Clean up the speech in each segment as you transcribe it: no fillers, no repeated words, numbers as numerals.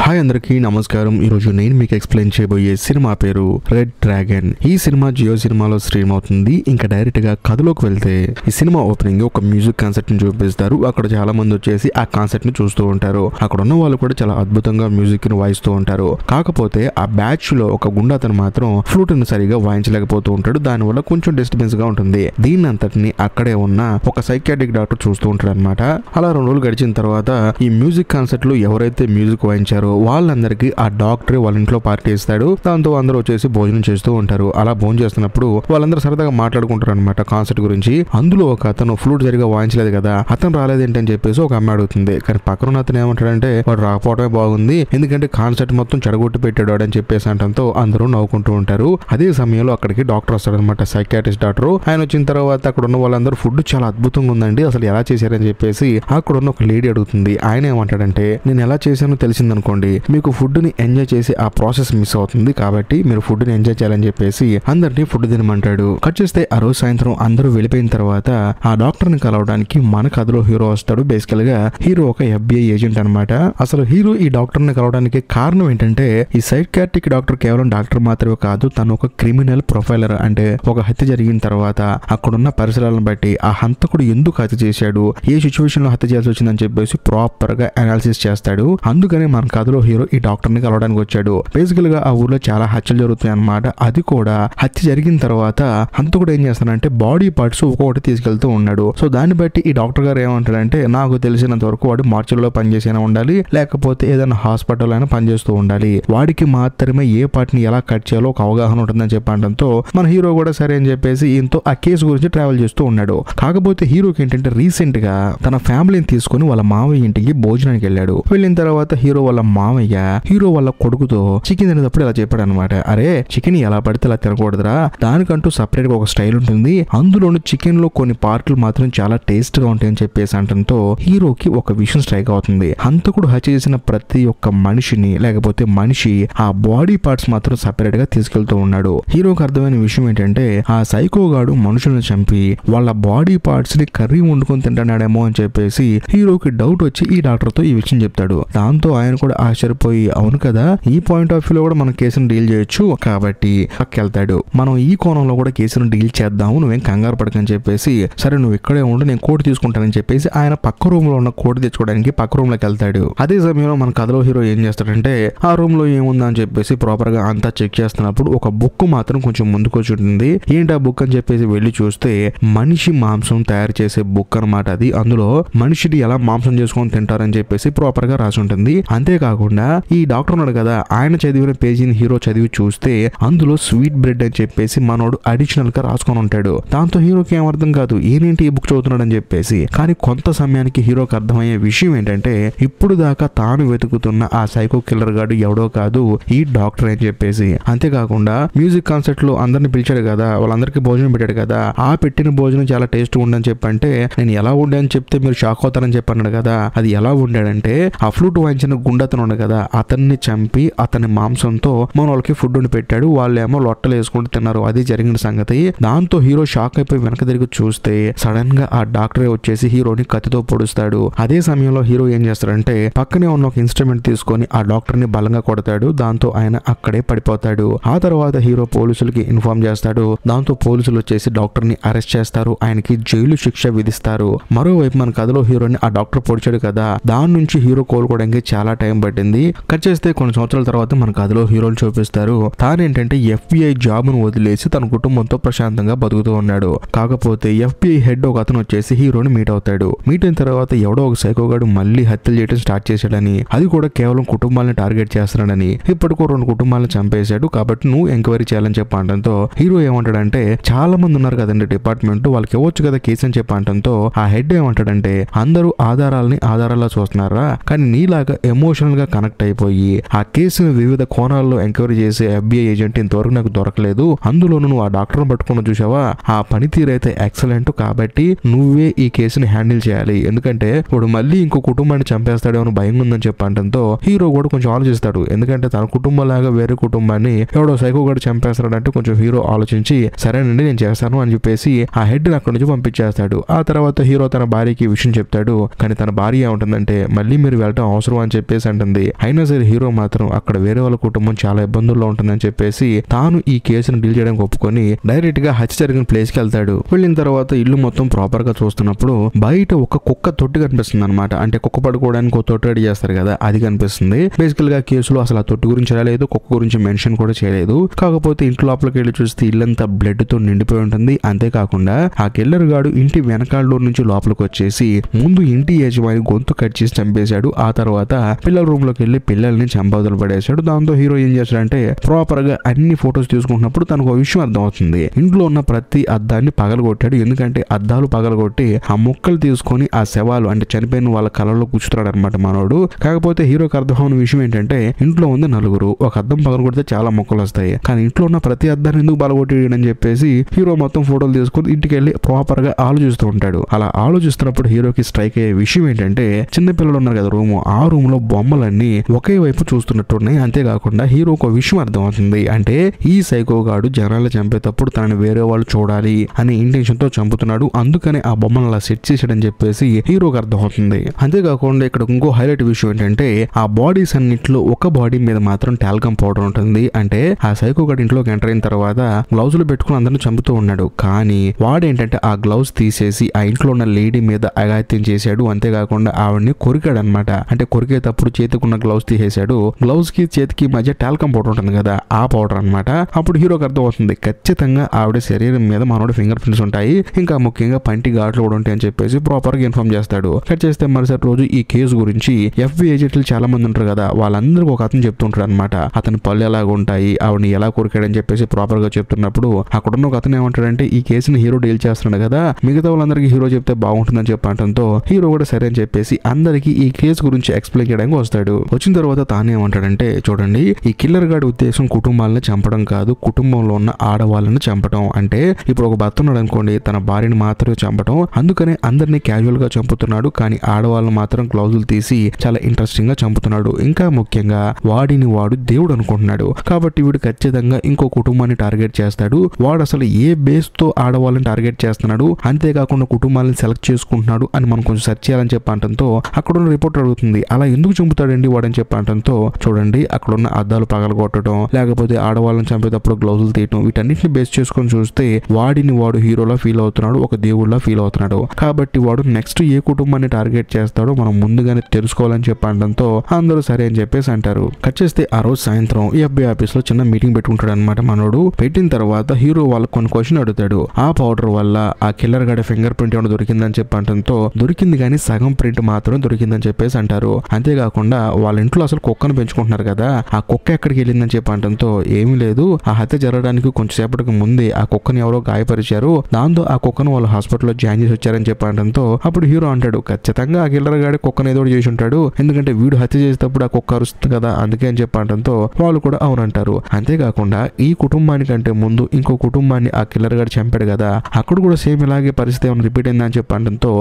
Hi అందరికీ నమస్కారం. ఈరోజు నేను మీకు ఎక్స్ప్లెయిన్ చేయబోయే సినిమా పేరు రెడ్ డ్రాగన్. ఈ సినిమా జియో సినిమాలో స్ట్రీమ్ అవుతుంది. ఇంకా డైరెక్ట్ గా కథలోకి వెళ్తే ఈ సినిమా ఓపెనింగ్ ఒక మ్యూజిక్ కాన్సెప్ట్ ని చూపిస్తారు. అక్కడ చాలా మంది వచ్చేసి ఆ కాన్సెప్ట్ ని చూస్తూ ఉంటారు. అక్కడ ఉన్న వాళ్ళు కూడా చాలా అద్భుతంగా మ్యూజిక్ ని వాయిస్తూ ఉంటారు. కాకపోతే ఆ బ్యాచ్ లో ఒక గుండాతను మాత్రం ఫ్లూట్ ని సరిగా వాయించలేకపోతూ ఉంటాడు. దానివల్ల కొంచెం డిస్టర్బెన్స్ గా ఉంటుంది. దీన్ని అంతటిని అక్కడే ఉన్న ఒక సైకియాట్రిక్ డాక్టర్ చూస్తూ ఉంటాడు అనమాట. అలా 2 రోజులు గడిచిన తర్వాత ఈ మ్యూజిక్ కాన్సెప్ట్ లో ఎవరైతే మ్యూజిక్ వాయించారో వాళ్ళందరికీ ఆ డాక్టర్ వాళ్ళ ఇంట్లో పార్టీ ఇస్తాడు. దాంతో అందరూ వచ్చేసి భోజనం చేస్తూ ఉంటారు. అలా భోజనం చేస్తున్నప్పుడు వాళ్ళందరూ సరదాగా మాట్లాడుకుంటారు అనమాట కాన్సెప్ట్ గురించి. అందులో ఒక అతను ఫ్లూట్ సరిగా వాయించలేదు కదా, అతను రాలేదేంటి అని చెప్పేసి ఒక అమ్మాయి అడుగుతుంది. కానీ పక్కన అతను ఏమంటాడంటే వాడు రాకపోవడమే బాగుంది, ఎందుకంటే కాన్సెప్ట్ మొత్తం చెడగొట్టి పెట్టాడు అని చెప్పేసి అంటంతో అందరూ నవ్వుకుంటూ ఉంటారు. అదే సమయంలో అక్కడికి డాక్టర్ వస్తాడు అనమాట, సైకియాట్రిస్ట్ డాక్టర్. ఆయన వచ్చిన తర్వాత అక్కడ ఉన్న వాళ్ళందరూ ఫుడ్ చాలా అద్భుతంగా ఉందండి, అసలు ఎలా చేశారని చెప్పేసి అక్కడ ఉన్న ఒక లేడీ అడుగుతుంది. ఆయన ఏమంటాడంటే నేను ఎలా చేశానో తెలిసిందనుకోండి, మీకు ఫుడ్ ని ఎంజాయ్ చేసి ఆ ప్రాసెస్ మిస్ అవుతుంది, కాబట్టి మీరు ఫుడ్ ని ఎంజాయ్ చేయాలని చెప్పేసి అందరినీ ఫుడ్ తినమంటాడు. కట్ చేస్తే ఆ రోజు సాయంత్రం అందరూ వెళ్ళిపోయిన తర్వాత ఆ డాక్టర్ ని కలవడానికి మన కథలో హీరో వస్తాడు. బేసికల్ గా హీరో ఒక FBI ఏజెంట్ అనమాట. అసలు హీరో ఈ డాక్టర్ ని కలవడానికి కారణం ఏంటంటే ఈ సైకియాట్రిక్ డాక్టర్ కేవలం డాక్టర్ మాత్రమే కాదు, తను ఒక క్రిమినల్ ప్రొఫైలర్. అంటే ఒక హత్య జరిగిన తర్వాత అక్కడున్న పరిసరాలను బట్టి ఆ హంతకుడు ఎందుకు హత్య చేశాడు, ఏ సిచ్యువేషన్ లో హత్య చేయాల్సి వచ్చిందని చెప్పేసి ప్రాపర్ గా అనాలిసిస్ చేస్తాడు. అందుకని మన కథలో హీరో ఈ డాక్టర్ ని కలవడానికి వచ్చాడు. బేసికల్ గా ఆ ఊర్లో చాలా హత్యలు జరుగుతాయి అన్నమాట. అది కూడా హత్య జరిగిన తర్వాత హంతకుడు ఏం చేస్తాడంటే బాడీ పార్ట్స్ ఒక్కొక్కటి తీసుకెళ్తూ ఉన్నాడు. సో దాన్ని బట్టి ఈ డాక్టర్ గారు ఏమంటాడంటే నాకు తెలిసినంత వరకు వాడు మార్చుల్లో పనిచేసైనా ఉండాలి, లేకపోతే ఏదైనా హాస్పిటల్ అయినా పనిచేస్తూ ఉండాలి, వాడికి మాత్రమే ఏ పార్ట్ ని ఎలా కట్ చేయాలో ఒక అవగాహన ఉంటుందని చెప్పడంతో మన హీరో కూడా సరే అని చెప్పేసి ఈయనతో ఆ కేసు గురించి ట్రావెల్ చేస్తూ ఉన్నాడు. కాకపోతే హీరోకి ఏంటంటే రీసెంట్ గా తన ఫ్యామిలీని తీసుకుని వాళ్ళ మావయ్య ఇంటికి భోజనానికి వెళ్ళాడు. వెళ్ళిన తర్వాత హీరో వాళ్ళ మావయ్య హీరో వాళ్ళ కొడుకుతో చికెన్ తినేటప్పుడు ఇలా చెప్పాడు అనమాట, అరే చికెన్ ఎలా పడితే అలా తినకూడదురా, దానికంటూ సపరేట్ గా ఒక స్టైల్ ఉంటుంది, అందులోను చికెన్ లో కొన్ని పార్ట్లు మాత్రం చాలా టేస్ట్ గా ఉంటాయని చెప్పేసి అంటంతో హీరోకి ఒక విషయం స్ట్రైక్ అవుతుంది. హంతకుడు హత్య చేసిన ప్రతి ఒక్క మనిషిని లేకపోతే మనిషి ఆ బాడీ పార్ట్స్ మాత్రం సపరేట్ గా తీసుకెళ్తూ ఉన్నాడు. హీరోకి అర్థమైన విషయం ఏంటంటే ఆ సైకోగాడు మనుషులను చంపి వాళ్ళ బాడీ పార్ట్స్ ని కర్రీ వండుకొని తింటున్నాడేమో అని చెప్పేసి హీరోకి డౌట్ వచ్చి ఈ డాక్టర్ తో ఈ విషయం చెప్తాడు. దాంతో ఆయన కూడా ఆశ్చర్యపోయి అవును కదా, ఈ పాయింట్ ఆఫ్ వ్యూ లో కూడా మనం కేసును డీల్ చేయొచ్చు, కాబట్టి వెళ్తాడు. మనం ఈ కోణంలో కూడా కేసును డీల్ చేద్దాము, నువ్వేం కంగారు పడకని చెప్పేసి సరే నువ్వు ఇక్కడే ఉండు, నేను కోట్ తీసుకుంటానని చెప్పేసి ఆయన పక్క రూమ్ లో ఉన్న కోట్ తెచ్చుకోవడానికి పక్క రూమ్ లోకి వెళ్తాడు. అదే సమయంలో మన కథలో హీరో ఏం చేస్తాడంటే ఆ రూమ్ లో ఏముందా అని చెప్పేసి ప్రాపర్ గా అంతా చెక్ చేస్తున్నప్పుడు ఒక బుక్ మాత్రం కొంచెం ముందుకు వచ్చి ఉంటుంది. ఏంటి ఆ బుక్ అని చెప్పేసి వెళ్లి చూస్తే మనిషి మాంసం తయారు చేసే బుక్ అనమాట అది. అందులో మనిషిని ఎలా మాంసం చేసుకొని తింటారని చెప్పేసి ప్రాపర్ గా రాసి ఉంటుంది. అంతేకాకుండా ఈ డాక్టర్ ఉన్నాడు కదా, ఆయన చదివిన పేజీని హీరో చదివి చూస్తే అందులో స్వీట్ బ్రెడ్ అని చెప్పేసి మనోడు అడిషనల్ గా రాసుకొని ఉంటాడు. దాంతో హీరోకి ఏమర్థం కాదు, ఏంటి ఈ బుక్ చదువుతున్నాడు అని చెప్పేసి. కానీ కొంత సమయానికి హీరోకి అర్థమయ్యే విషయం ఏంటంటే ఇప్పుడు దాకా తాను వెతుకుతున్న ఆ సైకో కిల్లర్ గాడు ఎవడో కాదు, ఈ డాక్టర్ అని చెప్పేసి. అంతేకాకుండా మ్యూజిక్ కాన్సర్ట్ లో అందరిని పిలిచాడు కదా, వాళ్ళందరికీ భోజనం పెట్టాడు కదా, ఆ పెట్టిన భోజనం చాలా టేస్ట్ ఉండని చెప్పంటే నేను ఎలా ఉండే అని చెప్తే మీరు షాక్ అవుతారని చెప్పన్నాడు కదా, అది ఎలా ఉండాడంటే ఆ ఫ్లూట్ వాయించిన గుండతను ఉన్నాడు కదా, అతన్ని చంపి అతని మాంసంతో మన వాళ్ళకి ఫుడ్ ని పెట్టాడు. వాళ్ళేమో లొట్టలు వేసుకుంటూ తిన్నారు. అది జరిగిన సంగతి. దాంతో హీరో షాక్ అయిపోయి వెనక తిరిగి చూస్తే సడన్ గా ఆ డాక్టరే వచ్చేసి హీరోని కత్తితో పొడుస్తాడు. అదే సమయంలో హీరో ఏం చేస్తాడంటే పక్కనే ఉన్న ఒక ఇన్స్ట్రుమెంట్ తీసుకొని ఆ డాక్టర్ ని బలంగా కొడతాడు. దాంతో ఆయన అక్కడే పడిపోతాడు. ఆ తర్వాత హీరో పోలీసులకి ఇన్ఫార్మ్ చేస్తాడు. దాంతో పోలీసులు వచ్చేసి డాక్టర్ ని అరెస్ట్ చేస్తారు. ఆయనకి జైలు శిక్ష విధిస్తారు. మరోవైపు మన కథలో హీరోని ఆ డాక్టర్ పొడిచాడు కదా, దాని నుంచి హీరో కోలుకోవడానికి చాలా టైం పట్టింది. కట్ చేస్తే కొన్ని సంవత్సరాల తర్వాత మన కథలో హీరోలు చూపిస్తారు. తానేంటంటే FBI జాబ్ ను వదిలేసి తన కుటుంబంతో ప్రశాంతంగా బతుకుతూ ఉన్నాడు. కాకపోతే FBI హెడ్ ఒక అతను వచ్చేసి హీరోని మీట్ అవుతాడు. మీట్ అయిన తర్వాత ఎవడో ఒక సైకోగాడు మళ్ళీ హత్యలు చేయడం స్టార్ట్ చేశాడని, అది కూడా కేవలం కుటుంబాలను టార్గెట్ చేస్తున్నాడని, ఇప్పటికో 2 కుటుంబాలను చంపేశాడు, కాబట్టి నువ్వు ఎంక్వైరీ చేయాలని చెప్పడంతో హీరో ఏమంటాడంటే చాలా మంది ఉన్నారు కదండి డిపార్ట్మెంట్, వాళ్ళకి ఇవ్వచ్చు కదా కేసు అని చెప్పడంతో ఆ హెడ్ ఏమంటాడంటే అందరూ ఆధారాల్లో చూస్తున్నారా, కానీ నీలాగా ఎమోషనల్ గా కనెక్ట్ అయిపోయి ఆ కేసును వివిధ కోణాల్లో ఎంక్వైరీ చేసే FBI ఏజెంట్ ఇంతవరకు నాకు దొరకలేదు, అందులోనూ నువ్వు ఆ డాక్టర్ని పట్టుకున్న చూసావా, ఆ పనితీరు అయితే ఎక్సలెంట్, కాబట్టి నువ్వే ఈ కేసుని హ్యాండిల్ చేయాలి, ఎందుకంటే వాడు మళ్ళీ ఇంకో కుటుంబాన్ని చంపేస్తాడో అని భయం ఉందని చెప్పడంతో హీరో కూడా కొంచెం ఆలోచిస్తాడు. ఎందుకంటే తన కుటుంబం లాగా వేరే కుటుంబాన్ని ఎవడో సైకోగాడు చంపేస్తాడంటే కొంచెం హీరో ఆలోచించి సరేనండి నేను చేస్తాను అని చెప్పేసి ఆ హెడ్ అక్కడి నుంచి పంపించేస్తాడు. ఆ తర్వాత హీరో తన భార్యకి విషయం చెప్తాడు. కానీ తన భార్య ఏమంటుందంటే మళ్ళీ మీరు వెళ్ళటం అవసరం అని చెప్పేసి అంటుంది. ఉంటుంది. అయినా సరే హీరో మాత్రం అక్కడ వేరే వాళ్ళ కుటుంబం చాలా ఇబ్బందుల్లో ఉంటుందని చెప్పేసి తాను ఈ కేసును డీల్ చేయడానికి ఒప్పుకొని డైరెక్ట్ గా హత్య జరిగిన ప్లేస్ కి వెళ్తాడు. వెళ్ళిన తర్వాత ఇల్లు మొత్తం ప్రాపర్ గా చూస్తున్నప్పుడు బయట ఒక కుక్క తొట్టి కనిపిస్తుంది అనమాట. అంటే కుక్క పడుకోవడానికి ఒక తొట్టి రెడీ చేస్తారు కదా, అది కనిపిస్తుంది. బేసికల్ గా కేసులో అసలు ఆ తొట్టి గురించి రాలేదు, కుక్క గురించి మెన్షన్ కూడా చేయలేదు. కాకపోతే ఇంటి లోపలికి వెళ్ళి చూస్తే ఇల్లంతా బ్లడ్ తో నిండిపోయి ఉంటుంది. అంతేకాకుండా ఆ కిల్లర్ గాడు ఇంటి వెనకాల నుంచి లోపలికి వచ్చేసి ముందు ఇంటి యజమాని గొంతు కట్ చేసి చంపేశాడు. ఆ తర్వాత పిల్లల రూమ్ లోకి వెళ్ళి పిల్లల్ని చంపవదలు పడేశాడు. దాంతో హీరో ఏం చేశాడంటే ప్రాపర్ గా అన్ని ఫొటోస్ తీసుకుంటున్నప్పుడు తనకు ఒక విషయం అర్థం అవుతుంది. ఇంట్లో ఉన్న ప్రతి అద్దాన్ని పగలగొట్టాడు. ఎందుకంటే అద్దాలు పగలగొట్టి ఆ ముక్కలు తీసుకొని ఆ శవాలు అంటే చనిపోయిన వాళ్ళ కళ్ళలో కూర్చున్నాడు అనమాట మనోడు. కాకపోతే హీరోకి అర్థం అవున విషయం ఏంటంటే ఇంట్లో ఉంది నలుగురు, ఒక అద్దం పగలగొడితే చాలా ముక్కలు వస్తాయి, కానీ ఇంట్లో ఉన్న ప్రతి అద్దాన్ని ఎందుకు పగలగొట్టేయడని చెప్పేసి హీరో మొత్తం ఫోటోలు తీసుకొని ఇంటికి వెళ్ళి ప్రాపర్ గా ఆలోచిస్తూ ఉంటాడు. అలా ఆలోచిస్తున్నప్పుడు హీరోకి స్ట్రైక్ అయ్యే విషయం ఏంటంటే చిన్న పిల్లలు ఉన్నారు కదా రూమ్, ఆ రూమ్ లో బొమ్మలన్నీ ఒకే వైపు చూస్తున్నట్టున్నాయి. అంతేకాకుండా హీరోకి ఒక విషయం అర్థం అవుతుంది. అంటే ఈ సైకో గాడు జనాలు చంపేటప్పుడు తనని వేరే వాళ్ళు చూడాలి అనే ఇంటెన్షన్ తో చంపుతున్నాడు, అందుకనే ఆ బొమ్మను అలా సెట్ చేసాడని చెప్పేసి హీరోకి అర్థం అవుతుంది. అంతేకాకుండా ఇక్కడ ఇంకో హైలైట్ విషయం ఏంటంటే ఆ బాడీస్ అన్నిట్లో ఒక బాడీ మీద మాత్రం టాల్కమ్ పౌడర్ ఉంటుంది. అంటే ఆ సైకో గాడు ఇంట్లోకి ఎంటర్ అయిన తర్వాత గ్లౌజ్ లో పెట్టుకుని అందరిని చంపుతూ ఉన్నాడు, కానీ వాడేంటంటే ఆ గ్లౌజ్ తీసేసి ఆ ఇంట్లో ఉన్న లేడీ మీద అఘాత్యం చేశాడు. అంతేకాకుండా ఆవిడ్ని కొరికాడు అనమాట. అంటే కొరికేటప్పుడు చేతికున్న గ్లౌజ్ తీసేశాడు. గ్లౌజ్ కి చేతికి మధ్య టాల్కమ్ పౌడర్ ఉంటుంది కదా, ఆ పౌడర్ అనమాట. అప్పుడు హీరోకి అర్థం అవుతుంది ఖచ్చితంగా ఆవిడ శరీరం మీద మనోడి ఫింగర్ ప్రింట్స్ ఉంటాయి, ఇంకా ముఖ్యంగా పంటి ఘాట్లు కూడా ఉంటాయి అని చెప్పేసి ప్రాపర్ గా ఇన్ఫార్మ్ చేస్తాడు. కట్ చేస్తే మరుసటి రోజు ఈ కేసు గురించి FBI ఏజెంట్లు చాలా మంది ఉంటారు కదా, వాళ్ళందరికీ ఒక అతను చెప్తుంటాడు అనమాట. అతని పళ్ళు ఎలాగ ఉంటాయి, ఆవిడని ఎలా కొరికాడని చెప్పేసి ప్రాపర్ గా చెప్తున్నప్పుడు అక్కడున్న ఒక అతను ఏమంటాడంటే ఈ కేసుని హీరో డీల్ చేస్తున్నాడు కదా, మిగతా వాళ్ళందరికీ హీరో చెప్తే బాగుంటుందని చెప్పడంతో హీరో కూడా సరే అని చెప్పేసి అందరికి ఈ కేసు గురించి ఎక్స్ప్లెయిన్ చేయడానికి వస్తాడు. వచ్చిన తర్వాత తానేమంటాడంటే చూడండి, ఈ కిల్లర్ గాడి ఉద్దేశం కుటుంబాలను చంపడం కాదు, కుటుంబంలో ఉన్న ఆడవాళ్ళని చంపడం. అంటే ఇప్పుడు ఒక భర్త ఉన్నాడు అనుకోండి, తన భార్యని మాత్రమే చంపడం, అందుకనే అందరినీ క్యాజువల్ గా చంపుతున్నాడు, కానీ ఆడవాళ్ళని మాత్రం గ్లౌజులు తీసి చాలా ఇంట్రెస్టింగ్ గా చంపుతున్నాడు. ఇంకా ముఖ్యంగా వాడిని వాడు దేవుడు అనుకుంటున్నాడు, కాబట్టి వీడు ఖచ్చితంగా ఇంకో కుటుంబాన్ని టార్గెట్ చేస్తాడు. వాడు అసలు ఏ బేస్ తో ఆడవాళ్ళని టార్గెట్ చేస్తున్నాడు, అంతేకాకుండా కుటుంబాలను సెలెక్ట్ చేసుకుంటున్నాడు అని మనం కొంచెం సెర్చ్ చేయాలని చెప్పడంతో అక్కడ ఉన్న రిపోర్ట్ అడుగుతుంది అలా ఎందుకు చంపుతాడండి వాడని చెప్పడంతో చూడండి అక్కడ ఉన్న అద్దాలు పగలగొట్టడం, లేకపోతే ఆడవాళ్ళని చంపేటప్పుడు గ్లౌజులు తీయటం, వీటన్నిటిని బేస్ చేసుకొని చూస్తే వాడిని వాడు హీరోలా ఫీల్ అవుతున్నాడు, ఒక దేవుళ్ళ ఫీల్ అవుతున్నాడు. కాబట్టి వాడు నెక్స్ట్ ఏ కుటుంబాన్ని టార్గెట్ చేస్తాడో మనం ముందుగానే తెలుసుకోవాలని చెప్పడంతో అందరూ సరే అని చెప్పేసి అంటారు. కట్ చేస్తే ఆ రోజు సాయంత్రం FBI ఆఫీస్ లో చిన్న మీటింగ్ పెట్టుకుంటాడు అనమాట మనోడు. పెట్టిన తర్వాత హీరో వాళ్ళకి కొన్ని క్వశ్చన్ అడుగుతాడు. ఆ పౌడర్ వల్ల ఆ కిల్లర్ గడి ఫింగర్ ప్రింట్ ఏమైనా దొరికిందని చెప్పడంతో దొరికింది, కానీ సగం ప్రింట్ మాత్రం దొరికిందని చెప్పేసి అంటారు. అంతేకాకుండా వాళ్ళ ఇంట్లో అసలు కుక్కను పెంచుకుంటున్నారు కదా, ఆ కుక్క ఎక్కడికి వెళ్ళిందని చెప్పడంతో ఏమీ లేదు, ఆ హత్య జరగడానికి కొంచెం సేపటికి ముందే ఆ కుక్కని ఎవరో గాయపరిచారు, దాంతో ఆ కుక్కను వాళ్ళు హాస్పిటల్లో జాయిన్ చేసి వచ్చారని చెప్పడంతో అప్పుడు హీరో అంటాడు ఖచ్చితంగా ఆ కిల్లర్ గాడి కుక్కను ఏదో చేసి ఉంటాడు, ఎందుకంటే వీడు హత్య చేసేటప్పుడు ఆ కుక్క అరుస్తుంది కదా అందుకే అని చెప్పడంతో వాళ్ళు కూడా అవునంటారు. అంతేకాకుండా ఈ కుటుంబానికంటే ముందు ఇంకో కుటుంబాన్ని ఆ కిల్లర్ గాడు చంపాడు కదా, అక్కడ కూడా సేమ్ ఇలాగే పరిస్థితి ఏమైనా రిపీట్ అయిందని చెప్పడంతో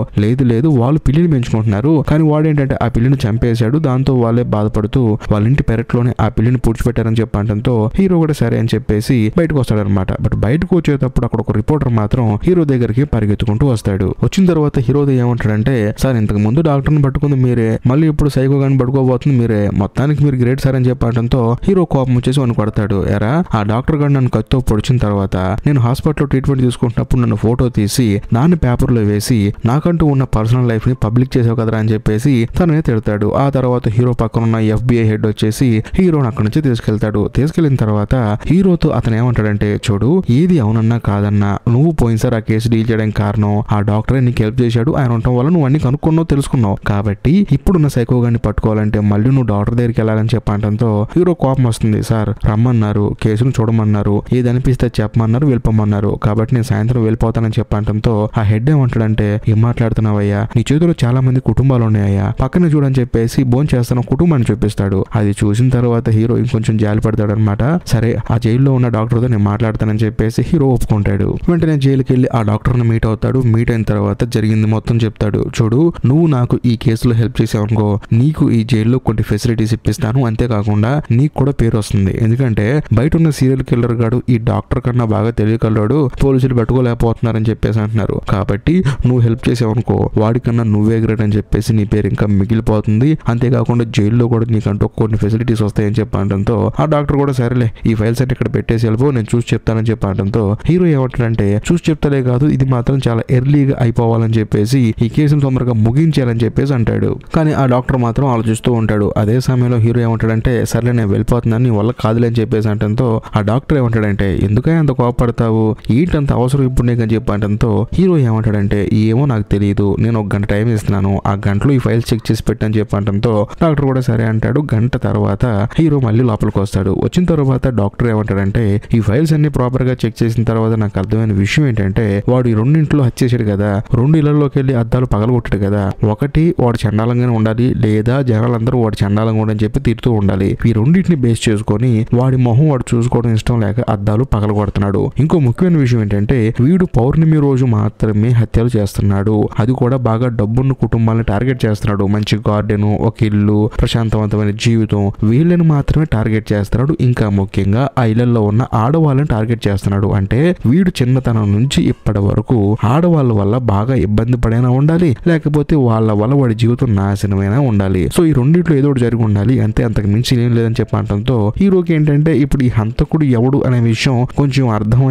లేదు వాళ్ళు పిల్లిని పెంచుకుంటున్నారు, కానీ వాడేంటంటే ఆ పిల్లిని చంపేశాడు, దాంతో వాళ్ళే బాధపడుతూ వాళ్ళ ఇంటి పెరట్లోనే ఆ పిల్లిని పూడ్చిపెట్టారని చెప్పడంతో హీరో కూడా సరే అని చెప్పేసి బయటకు వస్తాడనమాట. బట్ బయటకు వచ్చేటప్పుడు అక్కడ ఒక రిపోర్టర్ మాత్రం హీరో దగ్గరికి పరిగెత్తుకుంటూ వస్తాడు. వచ్చిన తర్వాత హీరో ఏమంటాడంటే సార్ ఇంతకు ముందు డాక్టర్ని పట్టుకుంది మీరే, మళ్ళీ ఇప్పుడు సైకో గాని పట్టుకోబోతుంది మీరే, మొత్తానికి మీరు గ్రేట్ సార్ అని చెప్పడంతో హీరో కోపం వచ్చేసి వాడిని కొడతాడు. ఎరా ఆ డాక్టర్ గారు నన్ను కత్తితో పొడిచిన తర్వాత నేను హాస్పిటల్లో ట్రీట్మెంట్ తీసుకుంటున్నప్పుడు నన్ను ఫోటో తీసి దాన్ని పేపర్లో వేసి నాకంటూ ఉన్న పర్సనల్ లైఫ్ ని పబ్లిక్ చేసావు కదరా అని చెప్పేసి తననే తిడతాడు. ఆ తర్వాత హీరో పక్కన ఉన్న FBI హెడ్ వచ్చేసి హీరోని అక్కడి నుంచి తీసుకెళ్తాడు. తీసుకెళ్లిన తర్వాత హీరోతో అతను ఏమంటాడంటే చూడు ఏది అవునన్నా కాదన్నా నువ్వు పోయినసారి ఆ కేసు డీల్ చేయడానికి కారణం ఆ డాక్టరే నీకు హెల్ప్ చేశాడు, ఆయన ఉండటం వల్ల నువ్వు అన్ని కనుక్కున్నావు తెలుసుకున్నావు, కాబట్టి ఇప్పుడున్న సైకో గాని పట్టుకోవాలంటే మళ్ళీ నువ్వు డాక్టర్ దగ్గరికి వెళ్ళాలని చెప్పడంతో హీరో కోపం వస్తుంది. సార్ రమ్మన్నారు, కేసును చూడమన్నారు, ఏది అనిపిస్తే చెప్పమన్నారు, వెళ్ళిపోమన్నారు, కాబట్టి నేను సాయంత్రం వెళ్ళిపోతానని చెప్పడంతో ఆ హెడ్ ఏమంటాడంటే ఏం మాట్లాడుతున్నావయ్యా, నీ చేతిలో చాలా మంది కుటుంబాలు ఉన్నాయా, పక్కన చూడని చెప్పేసి బోన్ చేస్తున్న కుటుంబాన్ని చూపిస్తాడు. అది చూసిన తర్వాత హీరో ఇంకొంచెం జాలి పడతాడు అనమాట. సరే ఆ జైల్లో ఉన్న డాక్టర్తో నేను మాట్లాడతానని చెప్పేసి హీరో ఒప్పుకుంటాడు. వెంటనే జైలుకి వెళ్ళి ఆ డాక్టర్ని మీట్ అవుతాడు. మీట్ అయిన తర్వాత జరిగింది మొత్తం చెప్తాడు. చూడు నువ్వు నాకు ఈ కేసులో హెల్ప్ చేసావనుకో నీకు ఈ జైల్లో కొన్ని ఫెసిలిటీస్ ఇప్పిస్తాను, అంతేకాకుండా నీకు కూడా పేరు వస్తుంది, ఎందుకంటే బయట ఉన్న సీరియల్ కిల్లర్ గాడు ఈ డాక్టర్ కన్నా బాగా తెలియగలడు, పోలీసులు పట్టుకోలేకపోతున్నారని చెప్పేసి అంటున్నారు, కాబట్టి నువ్వు హెల్ప్ చేసావనుకో వాడికన్నా నువ్వే గ్రేట్ అని చెప్పేసి నీ పేరు ఇంకా మిగిలిపోతుంది, అంతేకాకుండా కాకుండా జైల్లో కూడా నీకంటూ కొన్ని ఫెసిలిటీస్ వస్తాయని చెప్పడంతో ఆ డాక్టర్ కూడా సరేలే ఈ ఫైల్స్ అంటే ఇక్కడ పెట్టేసి వెళ్ళిపో, నేను చూసి చెప్తానని చెప్పడంతో హీరో ఏమంటాడంటే చూసి చెప్తాలే కాదు, ఇది మాత్రం చాలా ఎర్లీగా అయిపోవాలని చెప్పేసి ఈ కేసును తొందరగా ముగించాలని చెప్పేసి అంటాడు. కానీ ఆ డాక్టర్ మాత్రం ఆలోచిస్తూ ఉంటాడు. అదే సమయంలో హీరో ఏమంటాడంటే సర్లే నేను వెళ్ళిపోతున్నాను, నీ వల్ల కాదులే అని చెప్పేసి అంటంతో ఆ డాక్టర్ ఏమంటాడంటే ఎందుకని అంత కోపడతావు, ఏంటంత అవసరం ఇప్పుడు నీకు అని చెప్పడంతో హీరో ఏమంటాడంటే ఏమో నాకు తెలియదు, నేను ఒక గంట టైం ఇస్తున్నాను, ఆ గంటలో ఈ ఫైల్స్ చెక్ చేసి పెట్టని చెప్పడంతో డాక్టర్ కూడా సరే అంటాడు. గంట తర్వాత హీరో మళ్ళీ లోపలికి వస్తాడు. వచ్చిన తర్వాత డాక్టర్ ఏమంటాడంటే ఈ ఫైల్స్ అన్ని ప్రాపర్ గా చెక్ చేసిన తర్వాత నాకు అర్థమైన విషయం ఏంటంటే వాడు ఈ రెండింటిలో హత్య చేశాడు కదా, రెండు ఇళ్లలోకి వెళ్ళి అద్దాలు పగలగొట్టాడు కదా, ఒకటి వాడు చండాలంగానే ఉండాలి లేదా జనాలందరూ వాడు చండాలంగా ఉండని చెప్పి తిడుతూ ఉండాలి. ఈ రెండింటిని బేస్ చేసుకొని వాడి మొహం వాడు చూసుకోవడం ఇష్టం లేక అద్దాలు పగలగొడుతున్నాడు. ఇంకో ముఖ్యమైన విషయం ఏంటంటే వీడు పౌర్ణమి రోజు మాత్రమే హత్యలు చేస్తున్నాడు, అది కూడా బాగా డబ్బున్న కుటుంబాలను టార్గెట్ చేస్తున్నాడు. మంచి గార్డెన్, ఒక ఇల్లు, ప్రశాంతవంతమైన జీవితం, వీళ్ళని మాత్రమే టార్గెట్ చేస్తున్నాడు. ఇంకా ముఖ్యంగా ఆ ఇళ్లలో ఉన్న ఆడవాళ్ళని టార్గెట్ చేస్తున్నాడు. అంటే వీడు చిన్నతనం నుంచి ఇప్పటి వరకు ఆడవాళ్ళ వల్ల బాగా ఇబ్బంది పడైనా ఉండాలి, లేకపోతే వాళ్ళ వల్ల వాడి జీవితం నాశనమైనా ఉండాలి. సో ఈ రెండిట్లో ఏదో ఒకటి జరిగి ఉండాలి, అంతే, అంతకు మించి ఏం లేదని చెప్పడంతో హీరోకి ఏంటంటే ఇప్పుడు ఈ హంతకుడు ఎవడు అనే విషయం కొంచెం అర్థం